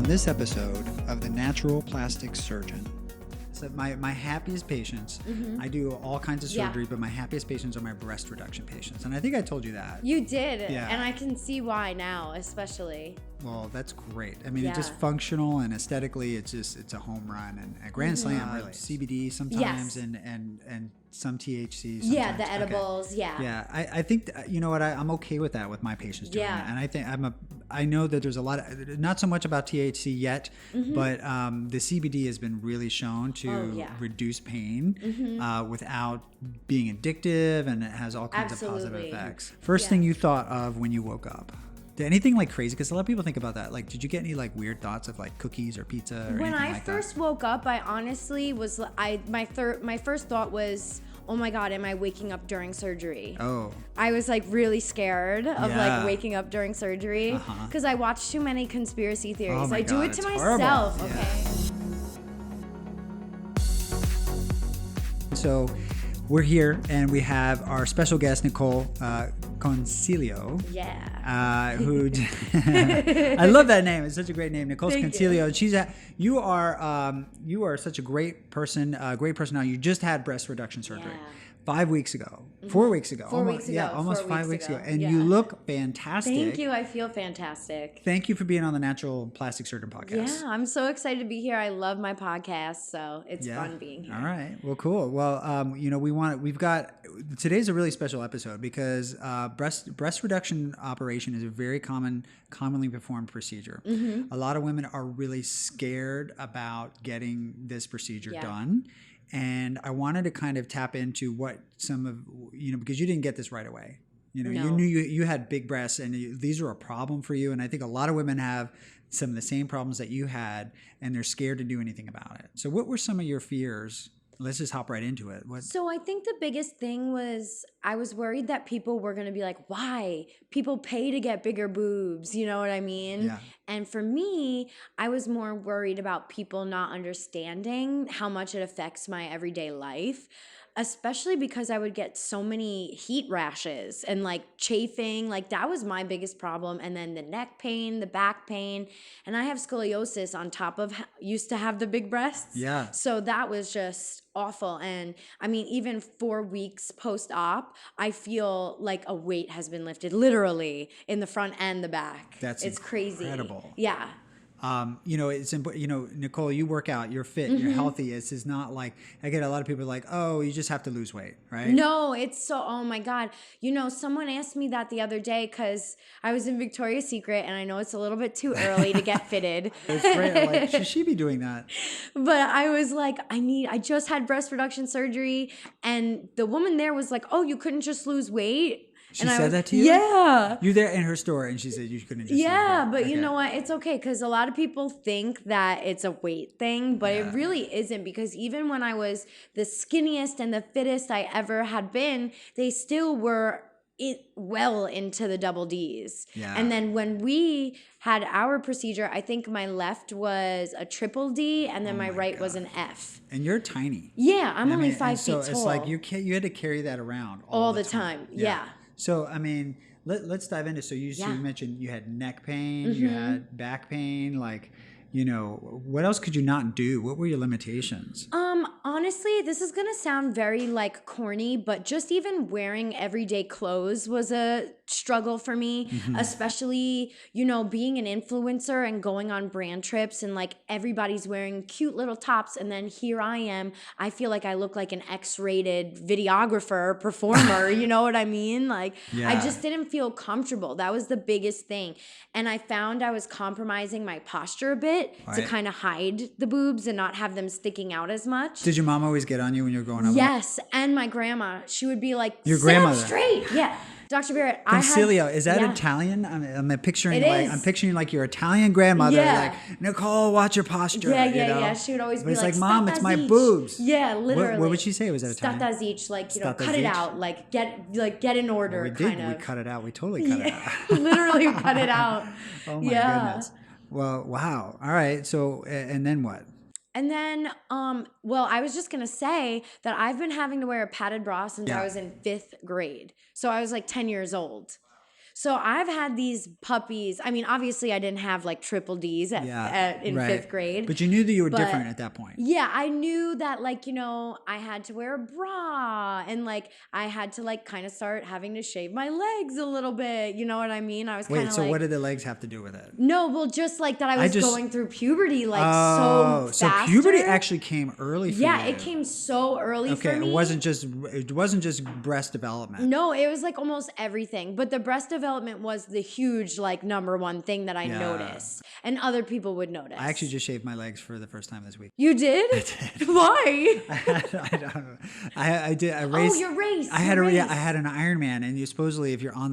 this episode of The Natural Plastic Surgeon. So my happiest patients, I do all kinds of surgery, but my happiest patients are my breast reduction patients. And I think I told you that. You did. Yeah. And I can see why now, especially. Well, that's great. I mean, it's just functional and aesthetically, it's a home run and a grand slam, really. CBD sometimes and some THC sometimes. Yeah, the edibles, Yeah, I think, you know what, I'm okay with that with my patients doing that. And I think I know that there's a lot of, not so much about THC yet, but the CBD has been really shown to reduce pain without being addictive, and it has all kinds of positive effects. First thing you thought of when you woke up? Did anything like crazy? Because a lot of people think about that. Like, did you get any like weird thoughts of like cookies or pizza or anything like that? When I first woke up, I honestly was, my first thought was, oh my God, am I waking up during surgery? Oh. I was like really scared of like waking up during surgery because I watched too many conspiracy theories. Oh my God, do it to horrible. myself. Okay. So we're here and we have our special guest, Nicol Concilio. Yeah. Who I love that name. It's such a great name, Nicol Concilio. You are such a great person. Now you just had breast reduction surgery. 5 weeks ago, 4 weeks ago, almost 5 weeks ago, and you look fantastic. Thank you. I feel fantastic. Thank you for being on the Natural Plastic Surgeon podcast. Yeah, I'm so excited to be here. I love my podcast, so it's fun being here. All right. Well, cool. Well, today's a really special episode because breast reduction operation is a very commonly performed procedure. A lot of women are really scared about getting this procedure done. And I wanted to kind of tap into what because you didn't get this right away. You knew you had big breasts and these are a problem for you. And I think a lot of women have some of the same problems that you had and they're scared to do anything about it. So what were some of your fears? Let's just hop right into it. So I think the biggest thing was I was worried that people were going to be like, why? People pay to get bigger boobs. You know what I mean? Yeah. And for me, I was more worried about people not understanding how much it affects my everyday life, especially because I would get so many heat rashes and like chafing. Like that was my biggest problem. And then the neck pain, the back pain, and I have scoliosis on top of used to have the big breasts. Yeah. So that was just awful. And I mean, even 4 weeks post-op, I feel like a weight has been lifted literally in the front and the back. It's crazy. Incredible. Yeah. It's important, Nicol, you work out, you're fit, you're healthy. It's is not like, I get a lot of people like, oh, you just have to lose weight, right? No, oh my God. Someone asked me that the other day because I was in Victoria's Secret and I know it's a little bit too early to get fitted. It's great. Like, should she be doing that? But I was like, I just had breast reduction surgery. And the woman there was like, oh, you couldn't just lose weight? She said that to you? Yeah. You're there in her store and she said you couldn't just but you know what? It's okay because a lot of people think that it's a weight thing, but it really isn't because even when I was the skinniest and the fittest I ever had been, they still were well into the double Ds. Yeah. And then when we had our procedure, I think my left was a triple D and then my right was an F. And you're tiny. Yeah, I'm only 5 feet tall. So it's like you had to carry that around all the time. Yeah. So, I mean, let's dive into, so you mentioned you had neck pain, you had back pain, like, what else could you not do? What were your limitations? Honestly, this is going to sound very like corny, but just even wearing everyday clothes was a struggle for me, especially, being an influencer and going on brand trips and like everybody's wearing cute little tops. And then here I am, I feel like I look like an X-rated videographer, performer, you know what I mean? Like I just didn't feel comfortable. That was the biggest thing. And I found I was compromising my posture a bit to kind of hide the boobs and not have them sticking out as much. Did your mom always get on you when you were growing up? Yes, and my grandma. She would be like, your grandmother. Sit up straight. Yeah. Dr. Barrett, Concilio, is that Italian? I'm picturing like your Italian grandmother, like, Nicol, watch your posture. Yeah. She would always be like, Mom, it's my boobs. Yeah, literally. What would she say? Was that Italian? Sta da zitch, like, cut it out, like get in order. Well, we did. We cut it out. We totally cut it out. Literally cut it out. Oh my goodness. Well, wow. All right. So, and then what? And then, I was just going to say that I've been having to wear a padded bra since I was in 5th grade. So I was like 10 years old. So I've had these puppies. I mean, obviously I didn't have like triple D's in fifth grade. But you knew that you were different at that point. Yeah, I knew that like, you know, I had to wear a bra and like I had to like kind of start having to shave my legs a little bit. You know what I mean? I was kind of so what did the legs have to do with it? No, well, just like that I was going through puberty like so faster. So puberty actually came early for you. Yeah, it came so early for me. It wasn't just breast development. No, it was like almost everything. But the breast development was the huge like number one thing that I noticed. And other people would notice. I actually just shaved my legs for the first time this week. You did? I did. Why? I don't know. I did. I raced. Oh, your race. I had an Ironman, and you supposedly, if you're on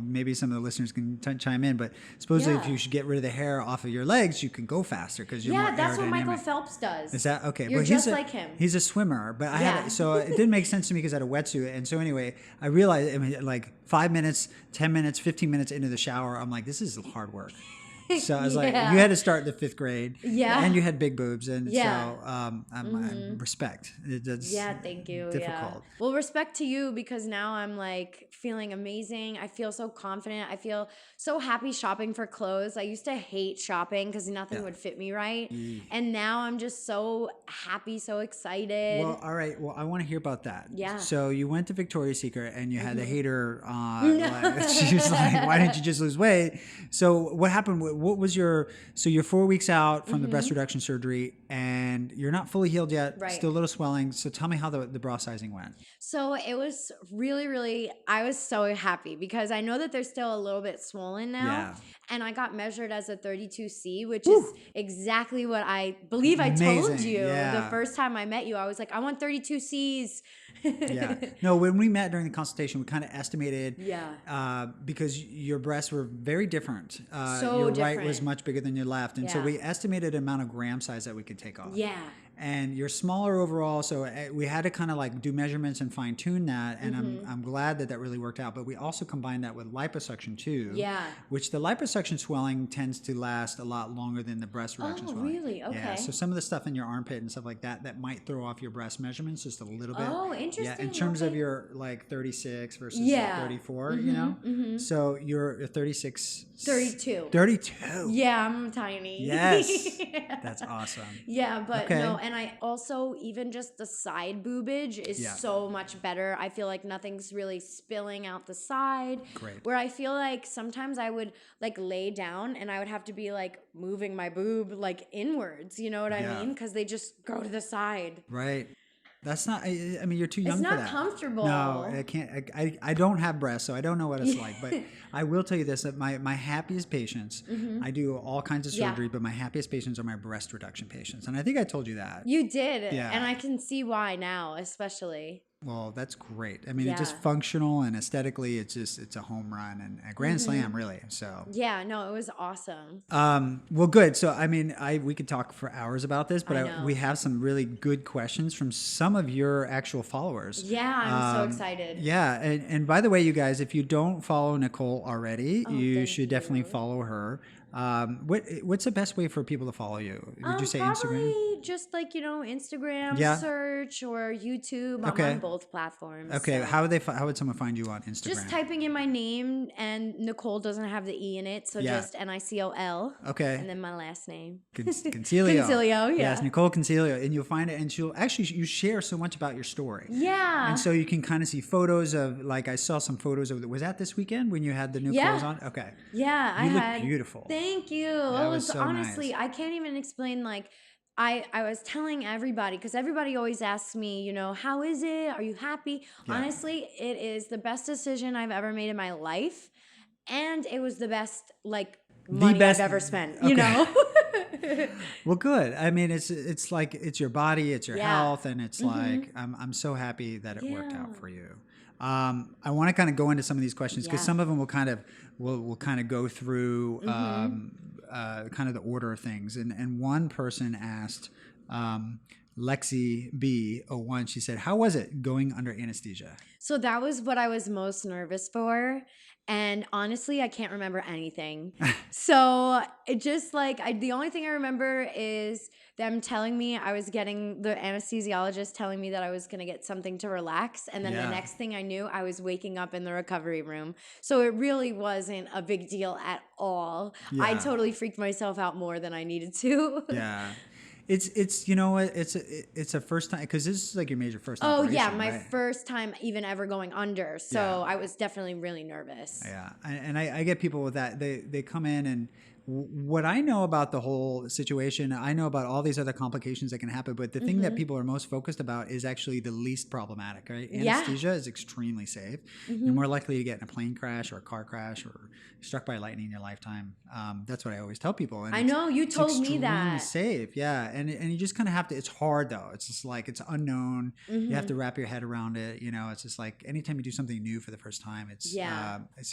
maybe some of the listeners can chime in, but supposedly if you should get rid of the hair off of your legs, you can go faster because you're more aerodynamic. That's what Michael Phelps does. Is that okay? You're just like him. He's a swimmer, but so it didn't make sense to me because I had a wetsuit, and so anyway, I realized, I mean, like 5 minutes, 10 minutes, 15 minutes into the shower, I'm like, this is hard work. So I was like, you had to start in the 5th grade. Yeah. And you had big boobs. And so I respect. It's thank you. Difficult. Yeah. Well, respect to you because now I'm like feeling amazing. I feel so confident. I feel so happy shopping for clothes. I used to hate shopping because nothing would fit me right. And now I'm just so happy, so excited. Well, all right. Well, I want to hear about that. Yeah. So you went to Victoria's Secret and you had the hater. She was like, why didn't you just lose weight? So what happened? What was so you're 4 weeks out from the breast reduction surgery and you're not fully healed yet, still a little swelling. So tell me how the bra sizing went. So it was really, really, I was so happy because I know that they're still a little bit swollen now. Yeah. And I got measured as a 32C, which is exactly what I believe I told you the first time I met you. I was like, I want 32Cs. No, when we met during the consultation, we kind of estimated because your breasts were very different. Your right was much bigger than your left. And so we estimated the amount of gram size that we could take off. Yeah. And you're smaller overall, so we had to kind of like do measurements and fine tune that. And I'm glad that really worked out. But we also combined that with liposuction too. Yeah. Which the liposuction swelling tends to last a lot longer than the breast reduction swelling. Oh, really? Okay. Yeah. So some of the stuff in your armpit and stuff like that might throw off your breast measurements just a little bit. Oh, interesting. Yeah. In terms of your like 36 versus 34, you know. So you're a 36. 32. 32. Yeah, I'm tiny. Yes. That's awesome. Yeah, but no. And I also, even just the side boobage is so much better. I feel like nothing's really spilling out the side. Great. Where I feel like sometimes I would like lay down and I would have to be like moving my boob like inwards. You know what I mean? Because they just go to the side. Right. That's not, I mean, you're too young for that. It's not comfortable. No, I can't. I don't have breasts, so I don't know what it's like. But I will tell you this, that my happiest patients, I do all kinds of surgery, but my happiest patients are my breast reduction patients. And I think I told you that. You did. Yeah. And I can see why now, especially. Well, that's great. I mean, it's just functional and aesthetically, it's a home run and a grand slam, really. So yeah, no, it was awesome. Well, good. So I mean, we could talk for hours about this, but we have some really good questions from some of your actual followers. Yeah, I'm so excited. Yeah, and by the way, you guys, if you don't follow Nicole already, you should definitely follow her. What's the best way for people to follow you? Would you say Instagram? Just like, Instagram search or YouTube. I'm on both platforms. Okay. So. How would someone find you on Instagram? Just typing in my name, and Nicole doesn't have the E in it. So just Nicol. Okay. And then my last name. Concilio. Concilio, yeah. Yes, Nicol Concilio. And you'll find it, and you share so much about your story. Yeah. And so you can kind of see photos of, like, I saw some photos of, was that this weekend when you had the new clothes on? Okay. Yeah. You look beautiful. Thank you. That was so honestly, nice. I can't even explain, like, I was telling everybody, because everybody always asks me, how is it? Are you happy? Yeah. Honestly, it is the best decision I've ever made in my life. And it was the best, money I've ever spent, Well, good. I mean, it's like, it's your body, it's your health. And it's like, I'm so happy that it worked out for you. I want to kind of go into some of these questions because some of them we'll kind of go through kind of the order of things. And one person asked, Lexi B01, she said, how was it going under anesthesia? So that was what I was most nervous for. And honestly, I can't remember anything. So it just like, the only thing I remember is them telling me the anesthesiologist telling me that I was going to get something to relax. And then the next thing I knew, I was waking up in the recovery room. So it really wasn't a big deal at all. Yeah. I totally freaked myself out more than I needed to. Yeah. It's you know what, it's a first time, because this is like your major first operation. Oh yeah, my right? first time even ever going under, so I was definitely really nervous. Yeah, and I get people with that. They come in, and what I know about the whole situation, I know about all these other complications that can happen, but the thing that people are most focused about is actually the least problematic, right? Anesthesia is extremely safe. You're more likely to get in a plane crash or a car crash or struck by lightning in your lifetime. That's what I always tell people. And I know, you told me that. It's safe, yeah. And you just kind of have to, it's hard though. It's just like, it's unknown. You have to wrap your head around it. You know, it's just like anytime you do something new for the first time, it's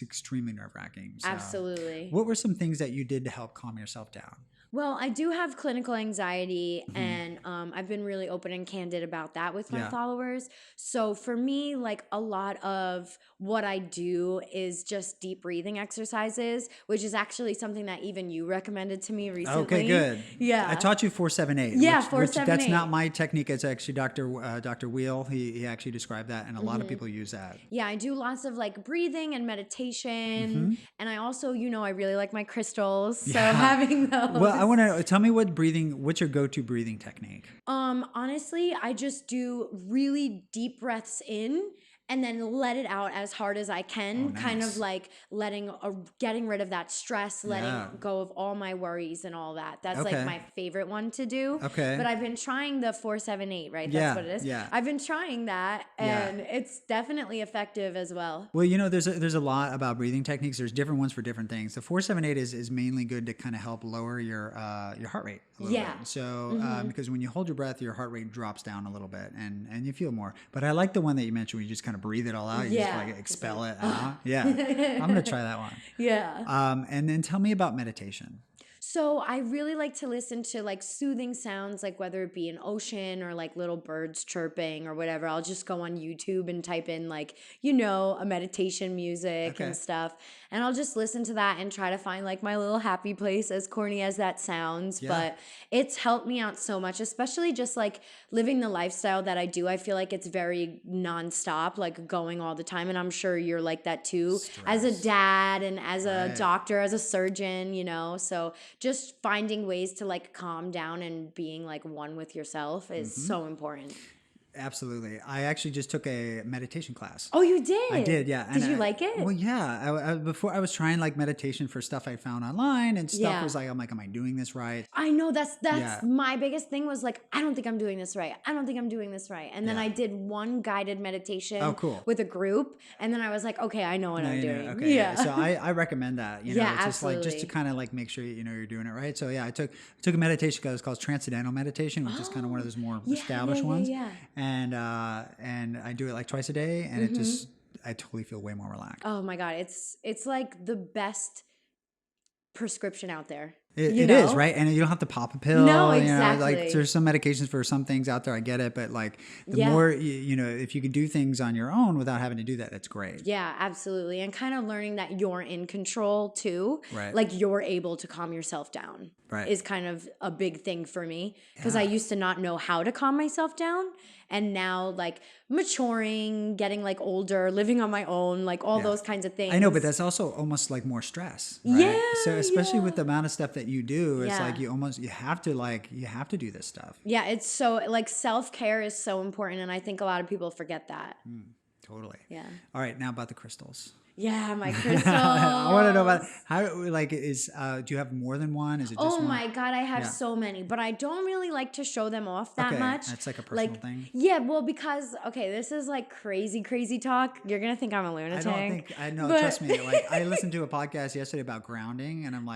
extremely nerve-wracking. So, absolutely. what were some things that you did to help calm yourself down? Well, I do have clinical anxiety, and I've been really open and candid about that with my followers. So for me, like a lot of what I do is just deep breathing exercises, which is actually something that even you recommended to me recently. Okay, good. Yeah. I taught you 4-7-8. Yeah, which 4-7-8. That's not my technique. It's actually Dr. Wheel. He actually described that, and a lot of people use that. Yeah, I do lots of like breathing and meditation, and I also, I really like my crystals, so having those. Well, I want to tell me what's your go-to breathing technique? Honestly, I just do really deep breaths in and then let it out as hard as I can, kind of like getting rid of that stress, letting go of all my worries and all that. That's like my favorite one to do. Okay. But I've been trying the 4-7-8, right? That's what it is. Yeah. I've been trying that, and it's definitely effective as well. Well, there's a lot about breathing techniques. There's different ones for different things. The 4-7-8 is mainly good to kind of help lower your heart rate a little bit. So because when you hold your breath, your heart rate drops down a little bit, and you feel more. But I like the one that you mentioned where you just kind of breathe it all out. You just like expel it out. Yeah. I'm going to try that one. Yeah. And then tell me about meditation. So I really like to listen to like soothing sounds, like whether it be an ocean or like little birds chirping or whatever. I'll just go on YouTube and type in like, a meditation music and stuff. And I'll just listen to that and try to find like my little happy place, as corny as that sounds. Yeah. But it's helped me out so much, especially just like living the lifestyle that I do. I feel like it's very nonstop, like going all the time. And I'm sure you're like that too, as a dad and as a doctor, as a surgeon, so just finding ways to like calm down and being like one with yourself is so important. Absolutely. I actually just took a meditation class. Oh, you did? I did, yeah. Did you like it? Well, yeah. Before I was trying like meditation for stuff I found online, and stuff was like, I'm like, am I doing this right? I know that's my biggest thing was like, I don't think I'm doing this right. I don't think I'm doing this right. And then I did one guided meditation with a group, and then I was like, okay, I know what I'm doing. Okay. Yeah. So I recommend that. It's absolutely. Just like just to kind of like make sure you're doing it right. So I took a meditation class called Transcendental Meditation, which is kind of one of those more established ones. Yeah. And I do it like twice a day, and I totally feel way more relaxed. Oh my God. It's like the best prescription out there. It is, right? And you don't have to pop a pill. No, exactly. Like there's some medications for some things out there. I get it. But like the more, if you can do things on your own without having to do that, that's great. Yeah, absolutely. And kind of learning that you're in control too. Right. Like you're able to calm yourself down is kind of a big thing for me. Because I used to not know how to calm myself down. And now like maturing, getting like older, living on my own, like all those kinds of things. I know, but that's also almost like more stress. Right? Yeah. So especially with the amount of stuff that you do, it's like you have to do this stuff. Yeah. It's so like self-care is so important. And I think a lot of people forget that. Totally. Yeah. All right. Now about the crystals. Yeah, my crystals. I want to know about how, like, do you have more than one? Is it just one? My God, I have so many, but I don't really like to show them off that much. That's like a personal thing. Yeah, well, because this is like crazy talk. You're gonna think I'm a lunatic. I know. Trust me. Like, I listened to a podcast yesterday about grounding, and I'm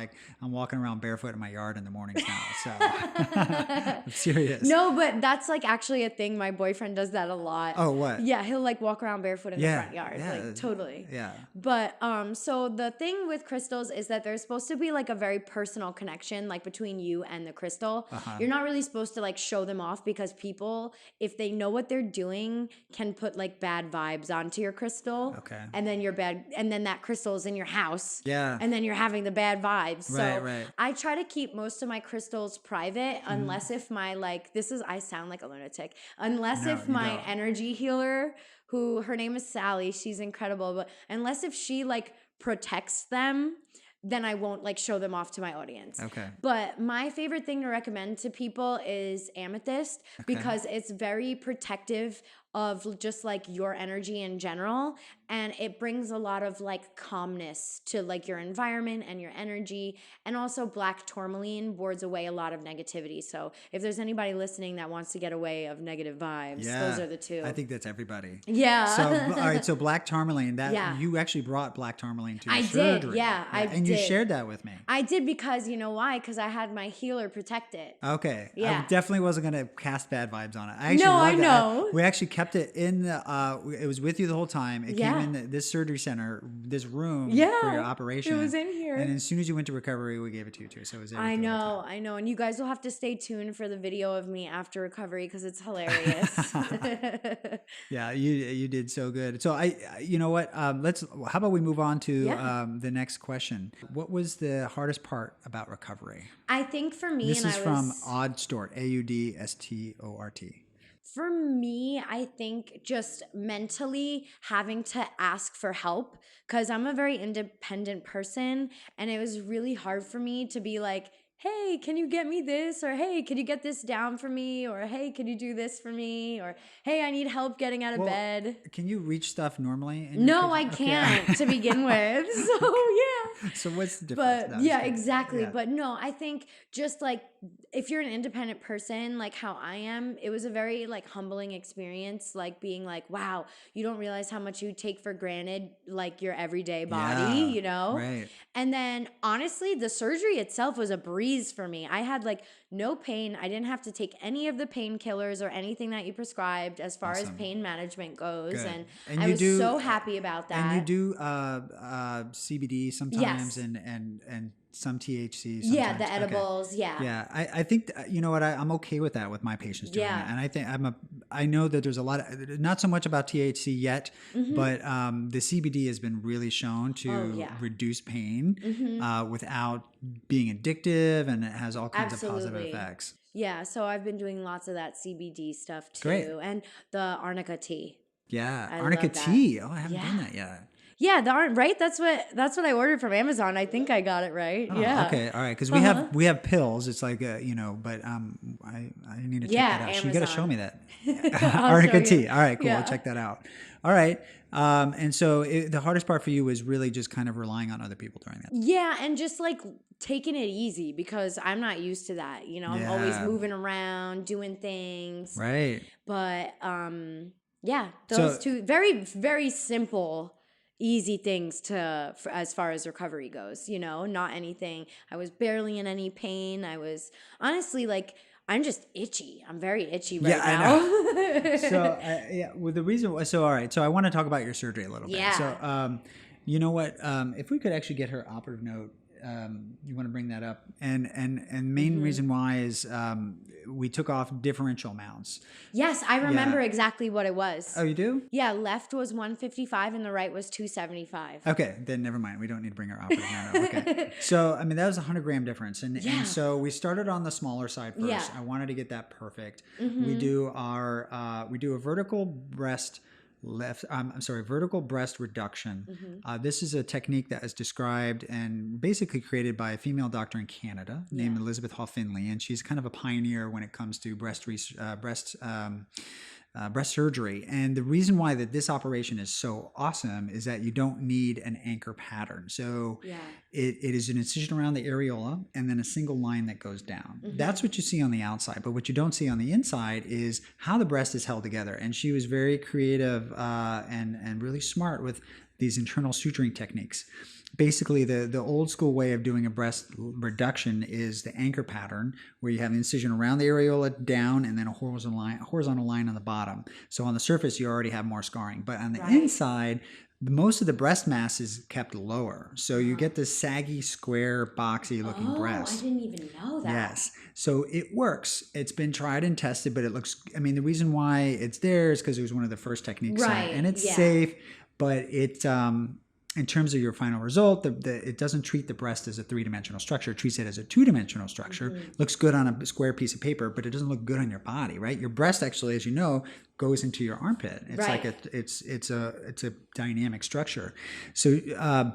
walking around barefoot in my yard in the mornings now. So I'm serious. No, but that's like actually a thing. My boyfriend does that a lot. Oh, what? Yeah, he'll like walk around barefoot in the front yard. Like totally. Yeah. But so the thing with crystals is that there's supposed to be like a very personal connection like between you and the crystal. You're not really supposed to like show them off because people, if they know what they're doing, can put like bad vibes onto your crystal. Okay. And then that crystal is in your house. Yeah. And then you're having the bad vibes. Right, So I try to keep most of my crystals private unless if my like I sound like a lunatic. Unless if my energy healer, who her name is Sally, she's incredible, but unless if she like protects them, then I won't like show them off to my audience. Okay. But my favorite thing to recommend to people is amethyst because it's very protective of just like your energy in general, and it brings a lot of like calmness to like your environment and your energy. And also black tourmaline wards away a lot of negativity. So if there's anybody listening that wants to get away of negative vibes, those are the two. I think that's everybody. Yeah. So all right, so black tourmaline, you actually brought black tourmaline to your surgery. I did. And you shared that with me. I did because you know why? Because I had my healer protect it. Okay. Yeah. I definitely wasn't going to cast bad vibes on it. I actually I know. We actually kept it in the, it was with you the whole time. It came in this surgery center, this room for your operation. It was in here. And as soon as you went to recovery, we gave it to you too. So it was there. I know. And you guys will have to stay tuned for the video of me after recovery because it's hilarious. Yeah, you did so good. So you know what? How about we move on to the next question? What was the hardest part about recovery? I think for me, this is from Audstort, Audstort. For me, I think just mentally having to ask for help because I'm a very independent person, and it was really hard for me to be like, hey, can you get me this? Or hey, can you get this down for me? Or hey, can you do this for me? Or hey, I need help getting out of bed. Can you reach stuff normally? No, I can't to begin with. So yeah. So what's the difference? But yeah, exactly. Yeah. But no, I think just like if you're an independent person, like how I am, it was a very like humbling experience, like being like, wow, you don't realize how much you take for granted, like your everyday body, you know? Right. And then honestly, the surgery itself was a breeze for me. I had like no pain. I didn't have to take any of the painkillers or anything that you prescribed as far as pain management goes. Good. And I was so happy about that. And you do CBD sometimes and some THC sometimes. Yeah, the edibles, Yeah, I think, you know what, I'm okay with that with my patients doing that. And I think I know that there's a lot of, not so much about THC yet, but the CBD has been really shown to reduce pain without being addictive, and it has all kinds of positive effects. Yeah, so I've been doing lots of that CBD stuff too. Great. And the arnica tea. Yeah, arnica tea. Oh, I haven't done that yet. Yeah, right. That's what I ordered from Amazon. I think I got it right. Oh, yeah. Okay. All right. Because we have pills. It's like but I need to check that out. Amazon. So you got to show me that arnica tea. All right. Cool. Yeah. I'll check that out. All right. And so the hardest part for you was really just kind of relying on other people during that. Yeah, and just like taking it easy because I'm not used to that. You know, I'm always moving around, doing things. Right. But those two very, very simple, easy things as far as recovery goes, you know, not anything. I was barely in any pain. I was honestly like, I'm just itchy. I'm very itchy right now. I know. So well, the reason was, all right. So I want to talk about your surgery a little bit. Yeah. So, you know what, if we could actually get her operative note, you want to bring that up, and main reason why is we took off differential mounts. Yes, I remember exactly what it was. Oh, you do? Yeah, left was 155 and the right was 275. Okay, then never mind. We don't need to bring our operative note up. Okay. So I mean that was a 100-gram difference, and so we started on the smaller side first. Yeah. I wanted to get that perfect. We do a vertical breast. Vertical breast reduction. This is a technique that is described and basically created by a female doctor in Canada named Elizabeth Hall Finley, and she's kind of a pioneer when it comes to breast surgery. And the reason why that this operation is so awesome is that you don't need an anchor pattern. So it is an incision around the areola and then a single line that goes down. That's what you see on the outside. But what you don't see on the inside is how the breast is held together. And she was very creative and really smart with these internal suturing techniques. Basically, the old school way of doing a breast reduction is the anchor pattern, where you have an incision around the areola down and then a horizontal line on the bottom. So on the surface, you already have more scarring. But on the inside, most of the breast mass is kept lower. So you get this saggy, square, boxy looking breast. I didn't even know that. Yes. So it works. It's been tried and tested, but it looks, I mean, the reason why it's there is because it was one of the first techniques. Right. And it's safe, but it, in terms of your final result, it doesn't treat the breast as a 3-dimensional structure. It treats it as a 2-dimensional structure. Looks good on a square piece of paper, but it doesn't look good on your body, right? Your breast actually, as you know, goes into your armpit. It's like it's a dynamic structure. So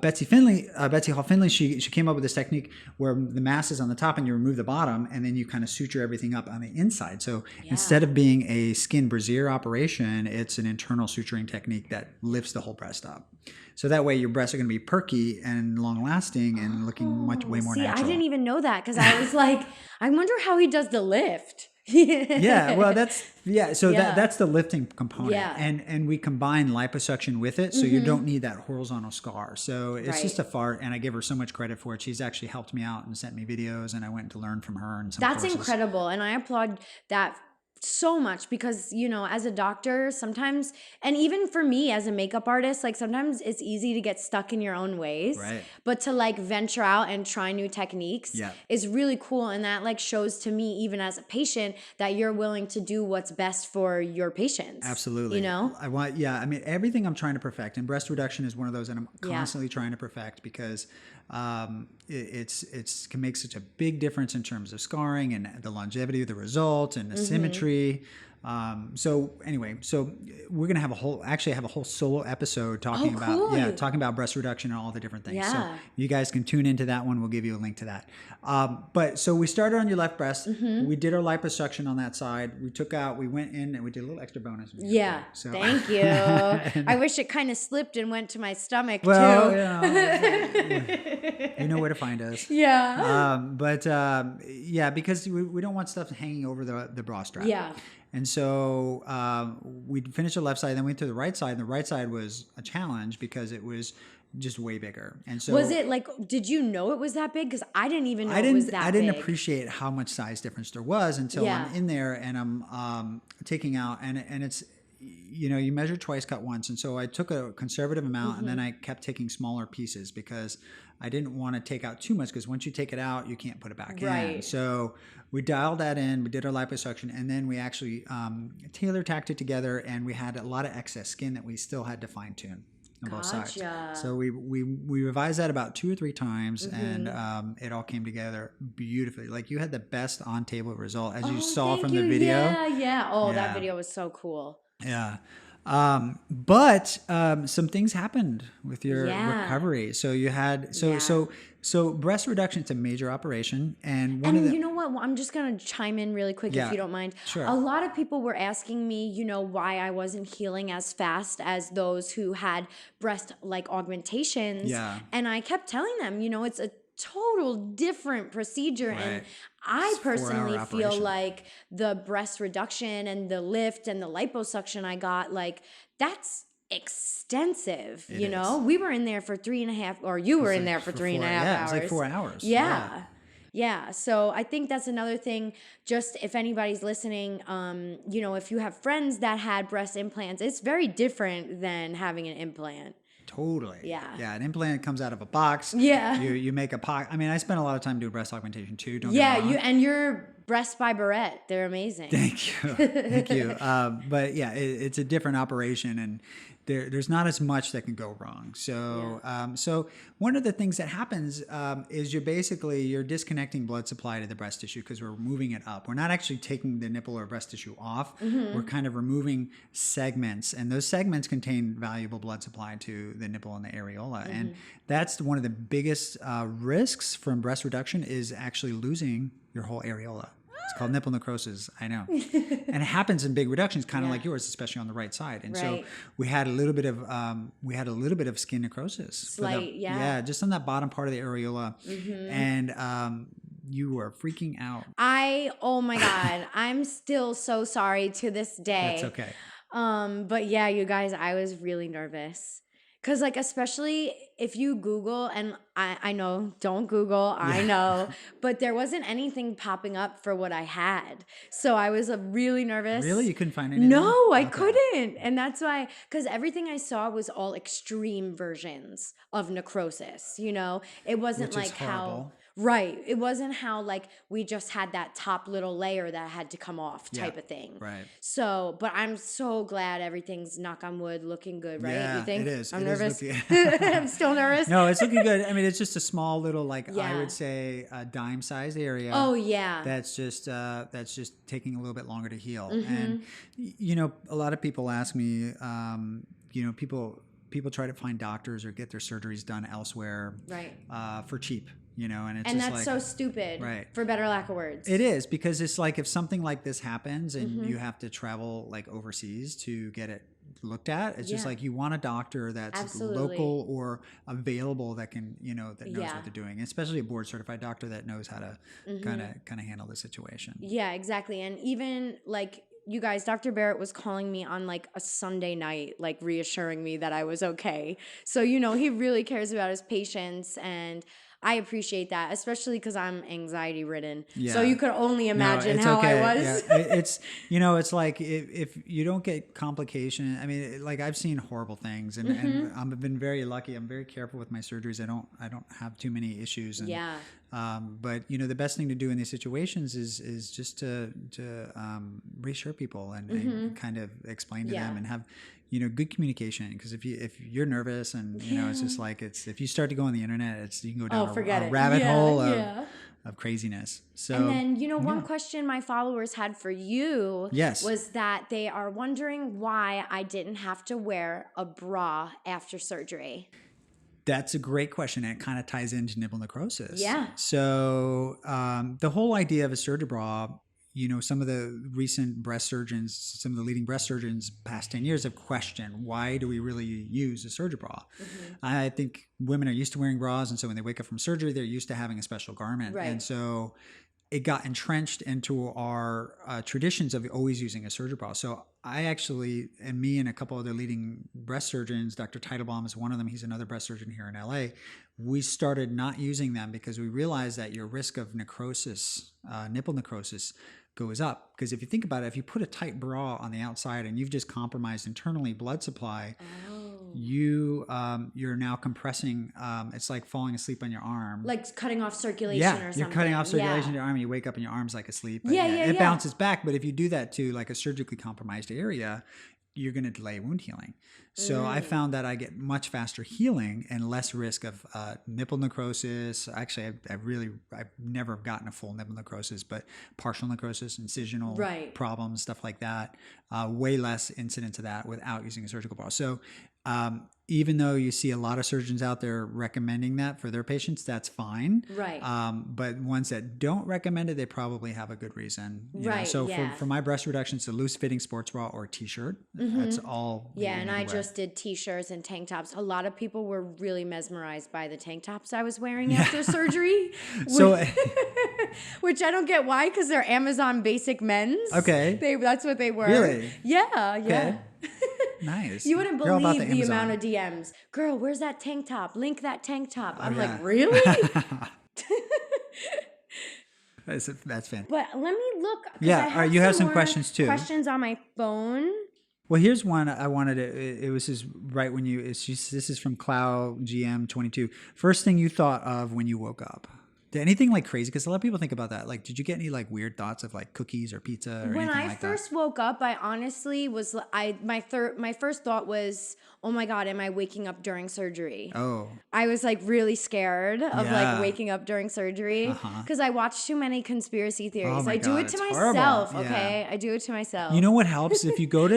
Betsy Hall Finley, she came up with this technique where the mass is on the top and you remove the bottom, and then you kind of suture everything up on the inside. So instead of being a skin brassiere operation, it's an internal suturing technique that lifts the whole breast up. So that way your breasts are going to be perky and long lasting and looking way more natural. I didn't even know that, because I was like, I wonder how he does the lift. Well, that's the lifting component. And we combine liposuction with it, so you don't need that horizontal scar. So it's just a fart, and I give her so much credit for it. She's actually helped me out and sent me videos, and I went to learn from her and some That's courses. incredible, and I applaud that so much, because, you know, as a doctor sometimes, and even for me as a makeup artist, like sometimes it's easy to get stuck in your own ways, but to like venture out and try new techniques is really cool. And that like shows to me, even as a patient, that you're willing to do what's best for your patients. Absolutely. You know, I mean, everything I'm trying to perfect, and breast reduction is one of those that I'm constantly trying to perfect, because it can make such a big difference in terms of scarring and the longevity of the result and the symmetry. So anyway, so we're going to have a whole solo episode talking about breast reduction and all the different things. So you guys can tune into that one. We'll give you a link to that. But so we started on your left breast. We did our liposuction on that side. We went in and we did a little extra bonus. So thank you. I wish it kind of slipped and went to my stomach too. You know where to find us. Because we don't want stuff hanging over the bra strap. And so we finished the left side, then we went to the right side. And the right side was a challenge because it was just way bigger. And so was it like, did you know it was that big? Because I didn't even know it was that big. I didn't appreciate how much size difference there was until I'm in there and I'm taking out, and it's, you know, you measure twice, cut once. And so I took a conservative amount and then I kept taking smaller pieces because I didn't want to take out too much, because once you take it out, you can't put it back in. So we dialed that in, we did our liposuction, and then we actually tailor tacked it together, and we had a lot of excess skin that we still had to fine tune on both sides. So we revised that about 2 or 3 times, and it all came together beautifully. Like, you had the best on table result, as you saw from the video. That video was so cool. But some things happened with your recovery. So you had so breast reduction, it's a major operation, and you know what? I'm just gonna chime in really quick if you don't mind. Sure. A lot of people were asking me, you know, why I wasn't healing as fast as those who had breast like augmentations. And I kept telling them, you know, it's a total different procedure, and I personally feel like the breast reduction and the lift and the liposuction I got, like, that's extensive. You know, we were in there for 3.5, or you were in there for 3.5 hours. Yeah, it was like 4 hours. Yeah. So I think that's another thing, just if anybody's listening, you know, if you have friends that had breast implants, it's very different than having an implant. Totally. Yeah. An implant comes out of a box. You make a pocket. I mean, I spent a lot of time doing breast augmentation too. Don't get me wrong. Your breasts by Barrett, they're amazing. Thank you. But yeah, it's a different operation, and there's not as much that can go wrong. So so one of the things that happens is you're disconnecting blood supply to the breast tissue, because we're moving it up. We're not actually taking the nipple or breast tissue off. We're kind of removing segments, and those segments contain valuable blood supply to the nipple and the areola. And that's one of the biggest risks from breast reduction, is actually losing your whole areola. It's called nipple necrosis. I know. And it happens in big reductions, kind of like yours, especially on the right side. And so we had a little bit of skin necrosis. Just on that bottom part of the areola. And you were freaking out. Oh my God, I'm still so sorry to this day. That's okay. But yeah, you guys, I was really nervous, Because, like, especially if you Google, and I know, don't Google, I know, but there wasn't anything popping up for what I had. So I was really nervous. Really? You couldn't find anything? No, I couldn't. And that's why, because everything I saw was all extreme versions of necrosis, you know? It wasn't Which is like horrible. Right. It wasn't how like we just had that top little layer that had to come off type of thing. Right. So, but I'm so glad everything's, knock on wood, looking good, right? Yeah, you think? it is. I'm It is nervous. looking- I'm still nervous. No, it's looking good. I mean, it's just a small little, like I would say, a dime-sized area. Oh yeah. That's just taking a little bit longer to heal. And you know, a lot of people ask me, you know, people try to find doctors or get their surgeries done elsewhere, Right. For cheap. You know, and it's And just that's like, so stupid, right? For better lack of words. It is, because it's like if something like this happens and you have to travel like overseas to get it looked at, it's just like you want a doctor that's local or available that can, you know, that knows what they're doing, especially a board certified doctor that knows how to kind of handle the situation. Yeah, exactly. And even like, you guys, Dr. Barrett was calling me on like a Sunday night, like reassuring me that I was okay. So, you know, he really cares about his patients, and I appreciate that, especially because I'm anxiety ridden. Yeah. So you could only imagine how I was. Yeah. It's, you know, it's like if you don't get complication, I mean, like I've seen horrible things, and I've been very lucky. I'm very careful with my surgeries. I don't have too many issues. And, but you know, the best thing to do in these situations is just to reassure people and kind of explain to them and have, you know, good communication. Because if you're nervous and you know, it's just like if you start to go on the internet, you can go down a rabbit hole of craziness. So, and then, you know, one question my followers had for you was that they are wondering why I didn't have to wear a bra after surgery. That's a great question, and it kind of ties into nipple necrosis. Yeah. So the whole idea of a surgery bra, you know, some of the recent breast surgeons, some of the leading breast surgeons past 10 years have questioned, why do we really use a surgery bra? I think women are used to wearing bras, and so when they wake up from surgery, they're used to having a special garment. Right. And so it got entrenched into our traditions of always using a surgery bra. So I actually, and me and a couple other leading breast surgeons, Dr. Teitelbaum is one of them, he's another breast surgeon here in LA, we started not using them because we realized that your risk of necrosis, nipple necrosis, goes up. Because if you think about it, if you put a tight bra on the outside and you've just compromised internally blood supply, you're now compressing. It's like falling asleep on your arm, like cutting off circulation or something. You're cutting off circulation in your arm, and you wake up and your arm's like asleep. It bounces back. But if you do that to like a surgically compromised area, you're going to delay wound healing. So I found that I get much faster healing and less risk of nipple necrosis. Actually, I've never gotten a full nipple necrosis, but partial necrosis, incisional problems, stuff like that. Way less incidence of that without using a surgical bra. So even though you see a lot of surgeons out there recommending that for their patients, that's fine. Right. But ones that don't recommend it, they probably have a good reason. Right. So for my breast reduction, it's a loose fitting sports bra or a t-shirt. That's all. Yeah. And I just did t-shirts and tank tops. A lot of people were really mesmerized by the tank tops I was wearing after surgery. So, which I don't get why, because they're Amazon basic men's. Okay. That's what they were. Really? Yeah. Okay. Nice. You wouldn't believe the amount of DMs. Girl, where's that tank top? Link that tank top. I'm like, really? That's fantastic. But let me look. Yeah, all right, you have some questions too. Questions on my phone. Well, here's one I wanted to. It was just right when you. This is from Cloud GM22. First thing you thought of when you woke up. Did anything like crazy? Because a lot of people think about that. Like, did you get any like weird thoughts of like cookies or pizza or anything like that? When I first woke up, I honestly was. My first thought was, oh my God, am I waking up during surgery? Oh. I was like really scared of like waking up during surgery because I watched too many conspiracy theories. Oh I do it to myself. Horrible. Okay, I do it to myself. You know what helps if you go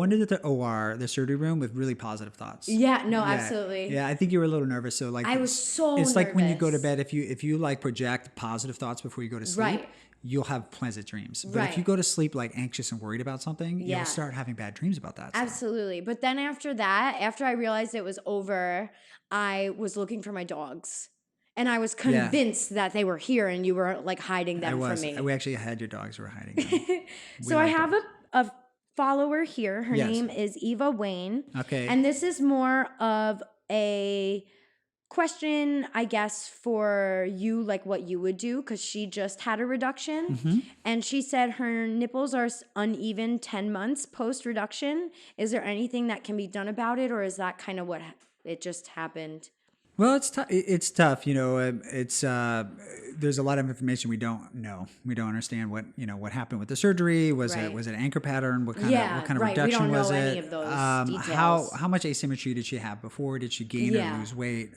into the OR, the surgery room, with really positive thoughts. Yeah. No. Absolutely. Yeah. I think you were a little nervous. So like, I was so. It's like when you go to bed. If you like project positive thoughts before you go to sleep. You'll have pleasant dreams. But if you go to sleep like anxious and worried about something, you'll start having bad dreams about that. Absolutely. But then after that, after I realized it was over, I was looking for my dogs. And I was convinced that they were here and you were like hiding them from me. We actually had your dogs. We were hiding them. So I have a follower here. Her Yes. name is Eva Wayne. Okay. And this is more of a question, I guess, for you, like what you would do, because she just had a reduction. And she said her nipples are uneven 10 months post-reduction. Is there anything that can be done about it, or is that kind of what it just happened? Well, it's tough. It's tough. There's a lot of information we don't know. We don't understand what happened with the surgery. Was Right. it an anchor pattern? What kind of right. reduction We don't was know it? any of those details. How much asymmetry did she have before? Did she gain or lose weight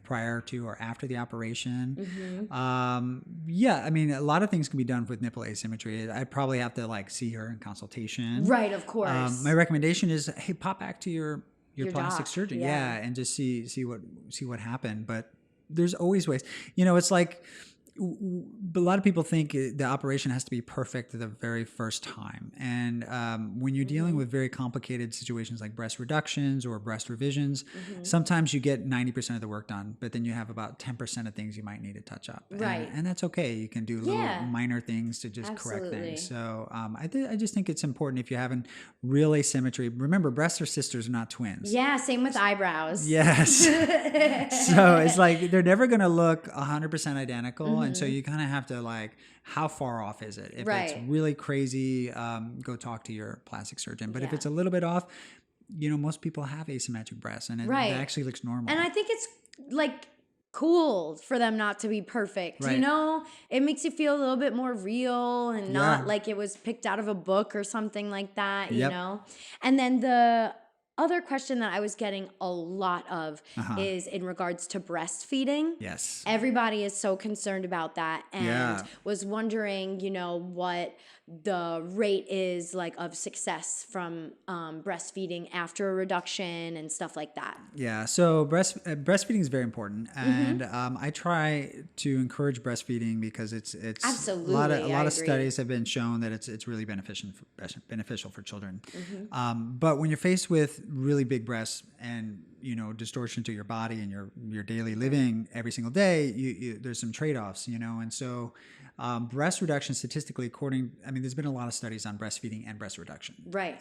prior to or after the operation? I mean, a lot of things can be done with nipple asymmetry. I probably have to see her in consultation. Right, of course. My recommendation is, hey, pop back to your plastic doc, surgeon, yeah. and just see what happened. But there's always ways. It's like a lot of people think the operation has to be perfect the very first time. And when you're dealing with very complicated situations like breast reductions or breast revisions, sometimes you get 90% of the work done, but then you have about 10% of things you might need to touch up. Right. And that's okay. You can do little minor things to just correct things. So I just think it's important if you're having real asymmetry. Remember, breasts are sisters, not twins. Yeah, same with eyebrows. Yes. So it's like they're never going to look 100% identical. And so you kind of have to how far off is it? If it's really crazy, go talk to your plastic surgeon. But if it's a little bit off, most people have asymmetric breasts and it actually looks normal. And I think it's cool for them not to be perfect. Right. It makes you feel a little bit more real and not like it was picked out of a book or something like that, you know? And then the other question that I was getting a lot of is in regards to breastfeeding. Yes. Everybody is so concerned about that and was wondering, what the rate is of success from breastfeeding after a reduction and stuff like that. Yeah. So breastfeeding is very important. And I try to encourage breastfeeding because it's absolutely a lot of studies have been shown that it's really beneficial for children. But when you're faced with really big breasts and distortion to your body and your daily living every single day, there's some trade-offs, and so breast reduction statistically, there's been a lot of studies on breastfeeding and breast reduction. Right.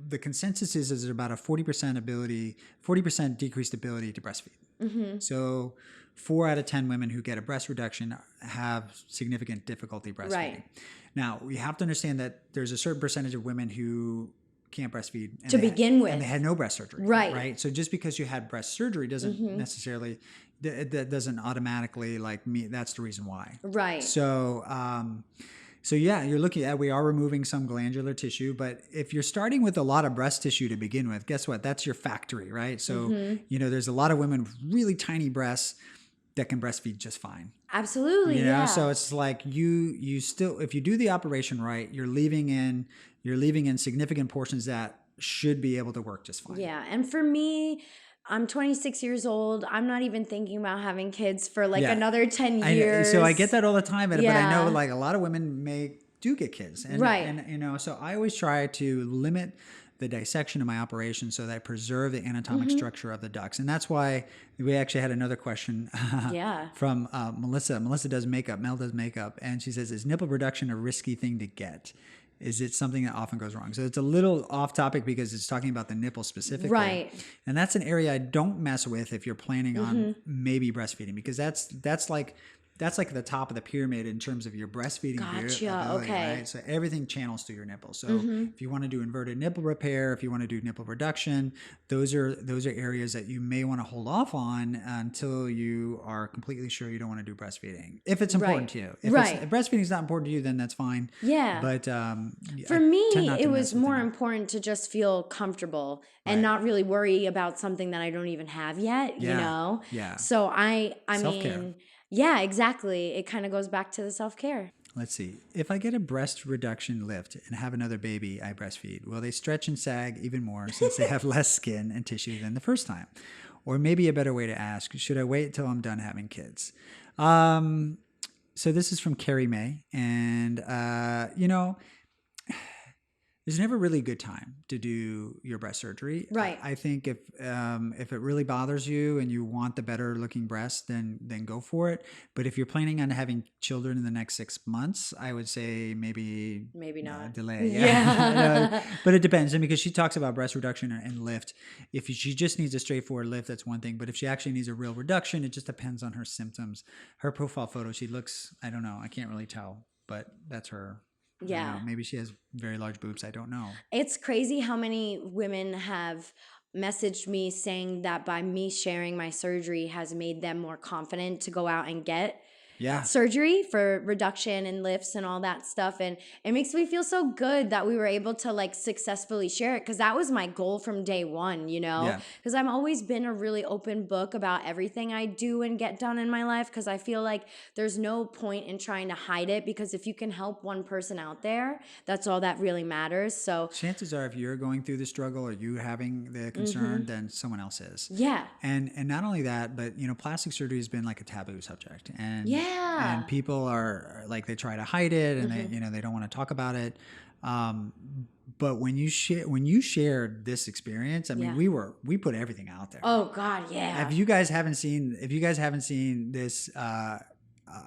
The consensus is there's about a 40% decreased ability to breastfeed. So 4 out of 10 women who get a breast reduction have significant difficulty breastfeeding. Right. Now, we have to understand that there's a certain percentage of women who can't breastfeed to begin with, and they had no breast surgery. Right. So just because you had breast surgery doesn't necessarily, that doesn't automatically that's the reason why. Right. So, you're looking at, we are removing some glandular tissue, but if you're starting with a lot of breast tissue to begin with, guess what? That's your factory, right? So, there's a lot of women with really tiny breasts that can breastfeed just fine. Absolutely. Yeah. So it's like you still, if you do the operation right, you're leaving in significant portions that should be able to work just fine. Yeah. And for me, I'm 26 years old. I'm not even thinking about having kids for another 10 years. So I get that all the time, but I know a lot of women do get kids. And, and so I always try to limit the dissection of my operation so that I preserve the anatomic structure of the ducts. And that's why we actually had another question from Melissa. Melissa does makeup. Mel does makeup. And she says, is nipple reduction a risky thing to get? Is it something that often goes wrong? So it's a little off topic because it's talking about the nipple specifically. Right. And that's an area I don't mess with if you're planning on maybe breastfeeding, because that's like the top of the pyramid in terms of your breastfeeding ability, okay. right? So everything channels through your nipples. So if you want to do inverted nipple repair, if you want to do nipple reduction, those are areas that you may want to hold off on until you are completely sure you don't want to do breastfeeding. If it's important to you. If breastfeeding is not important to you, then that's fine. Yeah. But for me, it was more important to just feel comfortable and not really worry about something that I don't even have yet, you know? Yeah. So I Self-care. mean, yeah, exactly. It kind of goes back to the self-care. Let's see. If I get a breast reduction lift and have another baby I breastfeed, will they stretch and sag even more since they have less skin and tissue than the first time? Or maybe a better way to ask, should I wait till I'm done having kids? So this is from Carrie May. And, there's never really a good time to do your breast surgery. Right. I think if it really bothers you and you want the better looking breast, then go for it. But if you're planning on having children in the next 6 months, I would say maybe not delay. Yeah. But it depends. And because she talks about breast reduction and lift, if she just needs a straightforward lift, that's one thing. But if she actually needs a real reduction, it just depends on her symptoms. Her profile photo, she looks, I don't know, I can't really tell, but that's her. Yeah. Maybe she has very large boobs. I don't know. It's crazy how many women have messaged me saying that by me sharing my surgery has made them more confident to go out and get surgery for reduction and lifts and all that stuff. And it makes me feel so good that we were able to like successfully share it, because that was my goal from day one, you know, because I've always been a really open book about everything I do and get done in my life, because I feel like there's no point in trying to hide it, because if you can help one person out there, that's all that really matters. So chances are if you're going through the struggle or you having the concern, then someone else is. Yeah. And not only that, but you know, plastic surgery has been like a taboo subject. And and people are like, they try to hide it and they, you know, they don't want to talk about it. But when you shared this experience, I mean, we put everything out there. Oh God. Yeah. If you guys haven't seen this,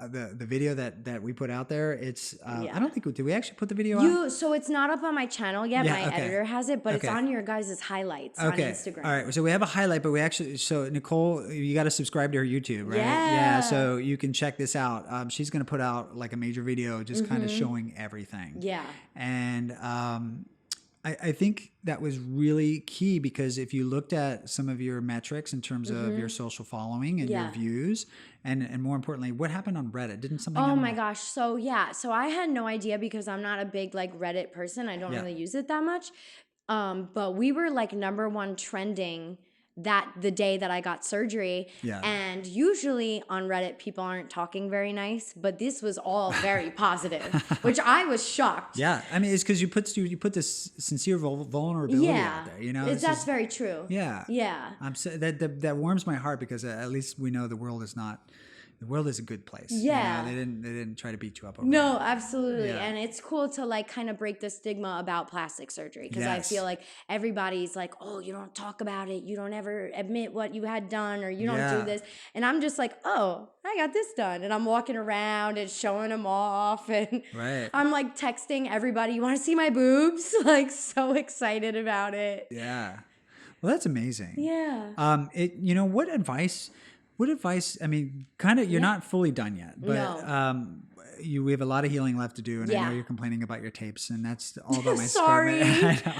the video that we put out there, it's I don't think did we actually put the video out? So it's not up on my channel yet. My editor has it, but it's on your guys' highlights on Instagram. All right, so we have a highlight, but we actually, so Nicole, you got to subscribe to her YouTube, right? Yeah, so you can check this out. She's going to put out like a major video just kind of showing everything. Yeah. And I think that was really key, because if you looked at some of your metrics in terms of your social following and your views, and more importantly, what happened on Reddit? Didn't something happen? Oh my gosh. So I had no idea, because I'm not a big like Reddit person. I don't really use it that much. But we were like #1 trending the day that I got surgery. Yeah. And usually on Reddit, people aren't talking very nice, but this was all very positive, which I was shocked. Yeah. I mean, it's because you put this sincere vulnerability out there, you know? That's very true. Yeah. Yeah. That warms my heart, because at least we know the world is a good place. Yeah. You know, they didn't try to beat you up over No, it. absolutely. Yeah. And it's cool to like kind of break the stigma about plastic surgery, because I feel like everybody's like, oh, you don't talk about it. You don't ever admit what you had done, or you don't do this. And I'm just like, oh, I got this done. And I'm walking around and showing them off. And I'm like texting everybody, you want to see my boobs? Like so excited about it. Yeah. Well, that's amazing. Yeah. You know, what advice, I mean, kind of, you're not fully done yet, but we have a lot of healing left to do, and I know you're complaining about your tapes, and that's all about my Sorry. I know.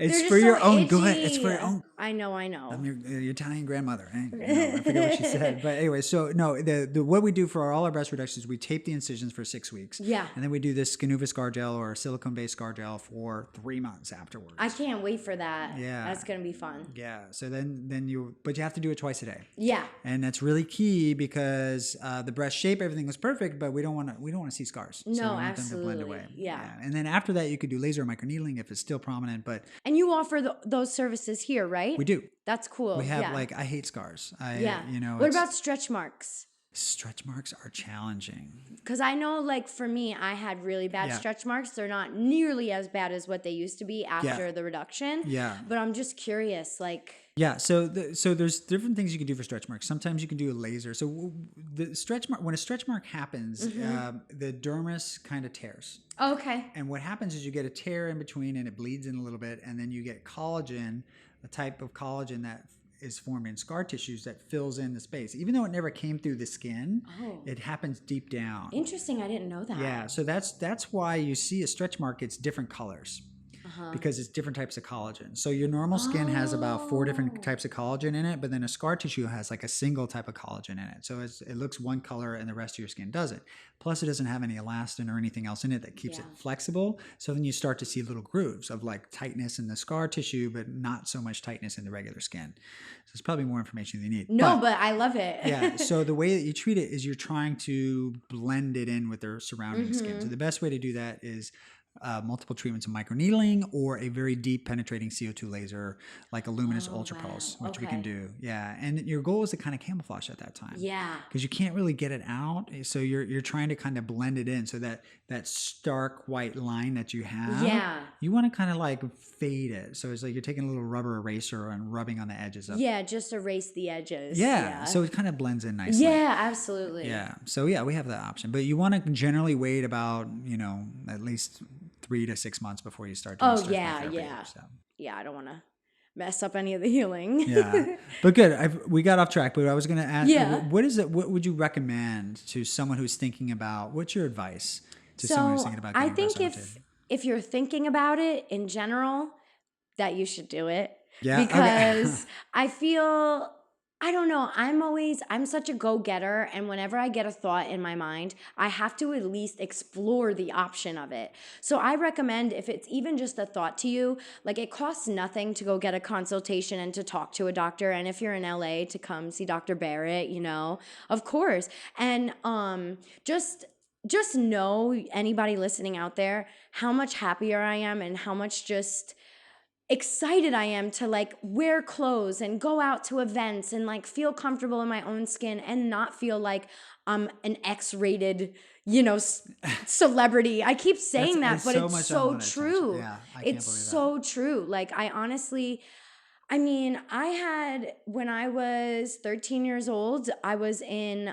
It's for your own good. It's for your own. I know. I'm your Italian grandmother. I forget what she said, but anyway. So no, what we do for all our breast reductions, we tape the incisions for 6 weeks. Yeah. And then we do this Scanuva scar gel or silicone-based scar gel for 3 months afterwards. I can't wait for that. Yeah. That's gonna be fun. Yeah. So then you have to do it twice a day. Yeah. And that's really key, because the breast shape, everything was perfect, but we don't want to see scars. No, so we want absolutely. them to blend away. Yeah. And then after that, you could do laser microneedling if it's still prominent. And you offer those services here, right? We do. That's cool. We have I hate scars. You know. What about stretch marks? Stretch marks are challenging. Because I know, like, for me, I had really bad stretch marks. They're not nearly as bad as what they used to be after the reduction. Yeah. But I'm just curious, like... Yeah, so there's different things you can do for stretch marks. Sometimes you can do a laser. So the stretch mark, when a stretch mark happens, the dermis kind of tears. Okay. And what happens is you get a tear in between, and it bleeds in a little bit, and then you get collagen, a type of collagen that is formed in scar tissues that fills in the space. Even though it never came through the skin, it happens deep down. Interesting, I didn't know that. Yeah, so that's why you see a stretch mark, it's different colors. Because it's different types of collagen. So your normal skin has about 4 different types of collagen in it, but then a scar tissue has like a single type of collagen in it. So it looks one color and the rest of your skin doesn't. Plus it doesn't have any elastin or anything else in it that keeps it flexible. So then you start to see little grooves of like tightness in the scar tissue, but not so much tightness in the regular skin. So it's probably more information than you need. No, but I love it. Yeah. So the way that you treat it is you're trying to blend it in with their surrounding skin. So the best way to do that is multiple treatments of microneedling or a very deep penetrating CO2 laser, like a luminous ultrapulse, which we can do. Yeah. And your goal is to kind of camouflage at that time. Yeah. Because you can't really get it out. So you're trying to kind of blend it in so that stark white line that you have, you want to kind of like fade it. So it's like you're taking a little rubber eraser and rubbing on the edges of it. Yeah, just erase the edges. Yeah. So it kind of blends in nicely. Yeah, absolutely. Yeah. So yeah, we have that option. But you want to generally wait about, at least 3 to 6 months before you start doing therapy. So. Yeah, I don't want to mess up any of the healing. Yeah. But good. We got off track, but I was going to ask, what would you recommend to someone who's thinking about, what's your advice to someone who's thinking about getting breast augmented? If you're thinking about it in general, that you should do it. Yeah. Because I feel, I don't know, I'm such a go-getter, and whenever I get a thought in my mind, I have to at least explore the option of it. So I recommend, if it's even just a thought to you, like it costs nothing to go get a consultation and to talk to a doctor, and if you're in LA, to come see Dr. Barrett, of course. And just know, anybody listening out there, how much happier I am and how much just excited I am to like wear clothes and go out to events and like feel comfortable in my own skin and not feel like I'm an X-rated, celebrity. I keep saying that, but it's so true. Yeah, it's so true. Like I had, when I was 13 years old, I was in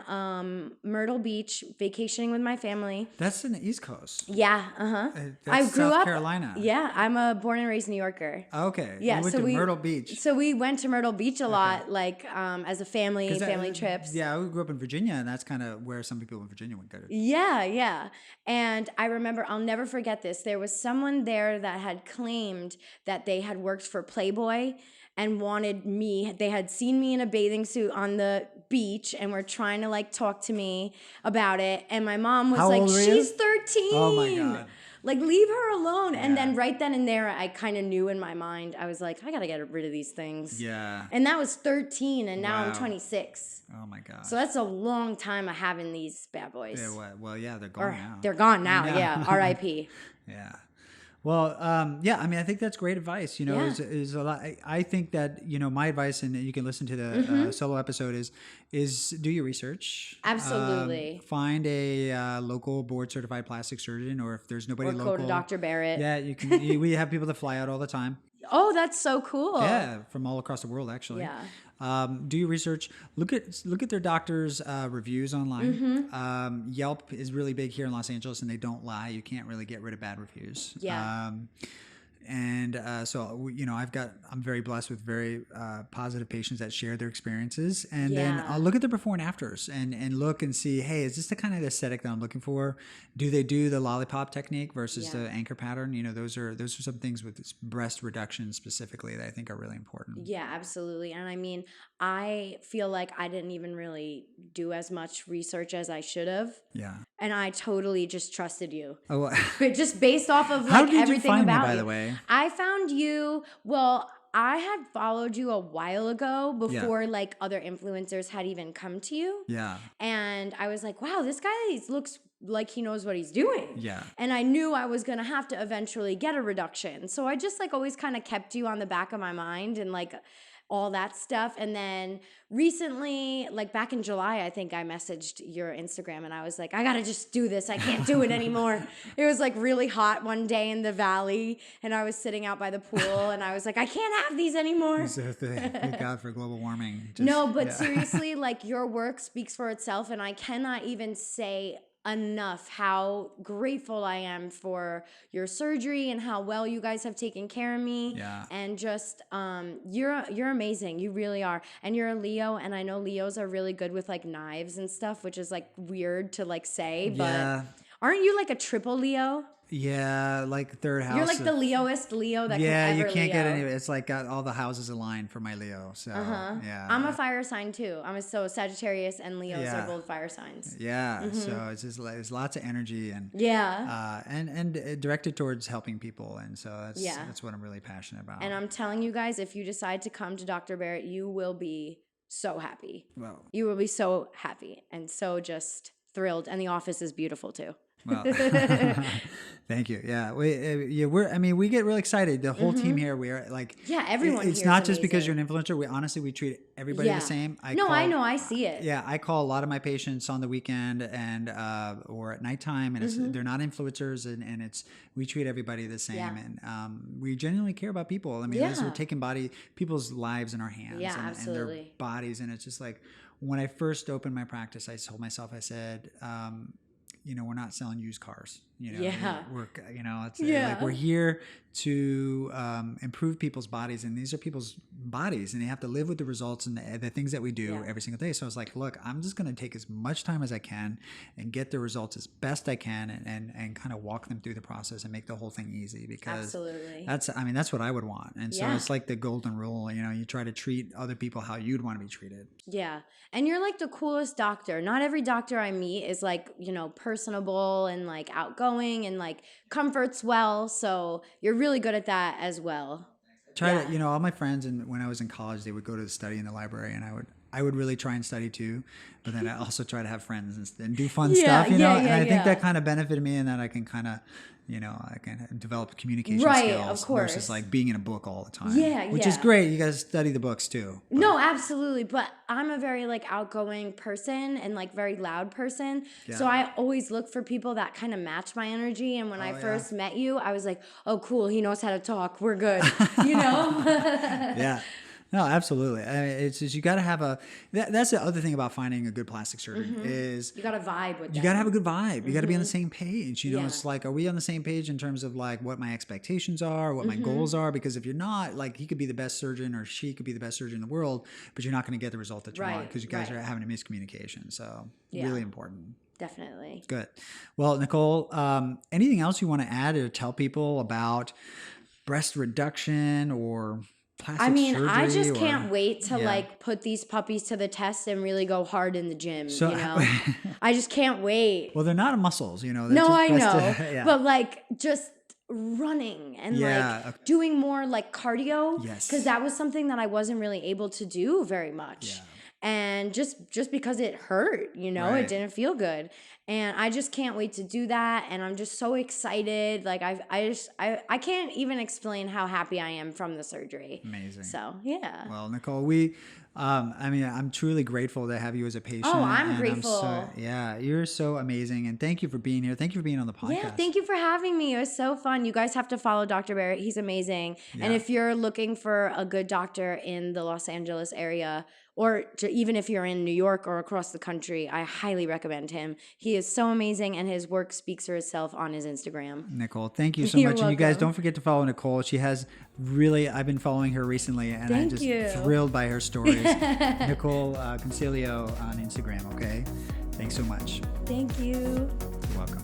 Myrtle Beach vacationing with my family. That's in the East Coast. Yeah, I grew up South Carolina. Yeah, I'm a born and raised New Yorker. Okay. Yeah, you went to Myrtle Beach. So we went to Myrtle Beach a lot, like as a family trips. Yeah, I grew up in Virginia, and that's kind of where some people in Virginia would go to. Yeah. And I remember, I'll never forget this. There was someone there that had claimed that they had worked for Playboy and wanted me. They had seen me in a bathing suit on the beach and were trying to like talk to me about it. And my mom was like, she's 13. Oh my God. Like, leave her alone. Yeah. And then right then and there, I kind of knew in my mind, I was like, I got to get rid of these things. Yeah. And that was 13, and now I'm 26. Oh my God. So that's a long time of having these bad boys. Yeah, well, yeah, they're gone now. They're gone now, yeah. R.I.P. Yeah. Well, I think that's great advice. Is a lot. I think that, my advice, and you can listen to the solo episode, is do your research. Absolutely. Find a local board certified plastic surgeon, or if there's nobody local, go to Dr. Barrett. Yeah, you can. We have people that fly out all the time. Oh, that's so cool. Yeah, from all across the world, actually. Yeah. Do your research. Look at their doctors' reviews online. Yelp is really big here in Los Angeles, and they don't lie. You can't really get rid of bad reviews. Yeah. So I'm very blessed with very positive patients that share their experiences, and then I'll look at the before and afters and look and see, hey, is this the kind of aesthetic that I'm looking for? Do they do the lollipop technique versus the anchor pattern? Those are some things with breast reduction specifically that I think are really important. Yeah, absolutely. And I feel like I didn't even really do as much research as I should have. Yeah. And I totally just trusted you. Oh, but just based off of How did everything you find about me, by the way? I found you, I had followed you a while ago before other influencers had even come to you. Yeah. And I was like, wow, this guy looks like he knows what he's doing. Yeah. And I knew I was going to have to eventually get a reduction. So I just always kind of kept you on the back of my mind and all that stuff. And then recently, back in July, I think I messaged your Instagram and I was like, I got to just do this. I can't do it anymore. It was really hot one day in the valley and I was sitting out by the pool and I was like, I can't have these anymore. Thank God for global warming. Seriously, your work speaks for itself, and I cannot even say enough how grateful I am for your surgery and how well you guys have taken care of me. Yeah. And just you're amazing. You really are. And you're a Leo, and I know Leos are really good with knives and stuff, which is weird to say, but aren't you a triple Leo? Yeah, third house. You're the Leoist Leo that can ever you can't Leo. get any. It's got all the houses aligned for my Leo. So yeah, I'm a fire sign too. Sagittarius and Leos are both fire signs. Yeah, so it's just there's lots of energy and and directed towards helping people, and so that's what I'm really passionate about. And I'm telling you guys, if you decide to come to Dr. Barrett, you will be so happy. Well, you will be so happy and so just thrilled, and the office is beautiful too. Well, thank you. Yeah, we get really excited. The whole team here, we are like, everyone. It's not just because you're an influencer. We treat everybody the same. I know. I see it. Yeah, I call a lot of my patients on the weekend and or at nighttime, and they're not influencers, and we treat everybody the same, and we genuinely care about people. I mean, we're taking people's lives in our hands, and their bodies, and it's just like when I first opened my practice, I told myself, I said, we're not selling used cars. Like we're here to improve people's bodies, and these are people's bodies, and they have to live with the results and the things that we do every single day. So I was like, look, I'm just going to take as much time as I can and get the results as best I can, and kind of walk them through the process and make the whole thing easy, because that's what I would want. And so it's like the golden rule, you try to treat other people how you'd want to be treated. Yeah. And you're like the coolest doctor. Not every doctor I meet is like, personable and like outgoing and like comforts well. So you're really good at that as well. Try to, all my friends, and when I was in college, they would go to study in the library, and I would really try and study too, but then I also try to have friends and do fun stuff, and I think that kind of benefited me, and that I can kind of, I can develop communication skills, of course, versus like being in a book all the time, which is great. You guys study the books too. But. No, absolutely. But I'm a very like outgoing person and like very loud person. Yeah. So I always look for people that kind of match my energy. And when I first met you, I was like, oh, cool. He knows how to talk. We're good. Yeah. No, absolutely. I mean, it's just, you got to have that's the other thing about finding a good plastic surgeon is you got to vibe with them. You got to have a good vibe. You got to be on the same page. It's like, are we on the same page in terms of like what my expectations are, what my goals are? Because if you're not, like, he could be the best surgeon or she could be the best surgeon in the world, but you're not going to get the result that you want because you guys are having a miscommunication. So really important. Definitely. Good. Well, Nicole, anything else you want to add or tell people about breast reduction or surgery, I just can't wait to like put these puppies to the test and really go hard in the gym, I just can't wait. Well, they're not muscles, No, I know. But like just running and like doing more like cardio. Yes. Because that was something that I wasn't really able to do very much. Yeah. And just because it hurt, it didn't feel good. And I just can't wait to do that. And I'm just so excited. Like I can't even explain how happy I am from the surgery. Amazing. So, yeah. Well, Nicole, I'm truly grateful to have you as a patient. Oh, I'm grateful. You're so amazing. And thank you for being here. Thank you for being on the podcast. Yeah, thank you for having me. It was so fun. You guys have to follow Dr. Barrett. He's amazing. Yeah. And if you're looking for a good doctor in the Los Angeles area, or even if you're in New York or across the country, I highly recommend him. He is so amazing, and his work speaks for itself on his Instagram. Nicole, thank you so much. Welcome. And you guys, don't forget to follow Nicole. She has I've been following her recently, and I'm just thrilled by her stories. Nicol Concilio on Instagram, okay? Thanks so much. Thank you. You're welcome.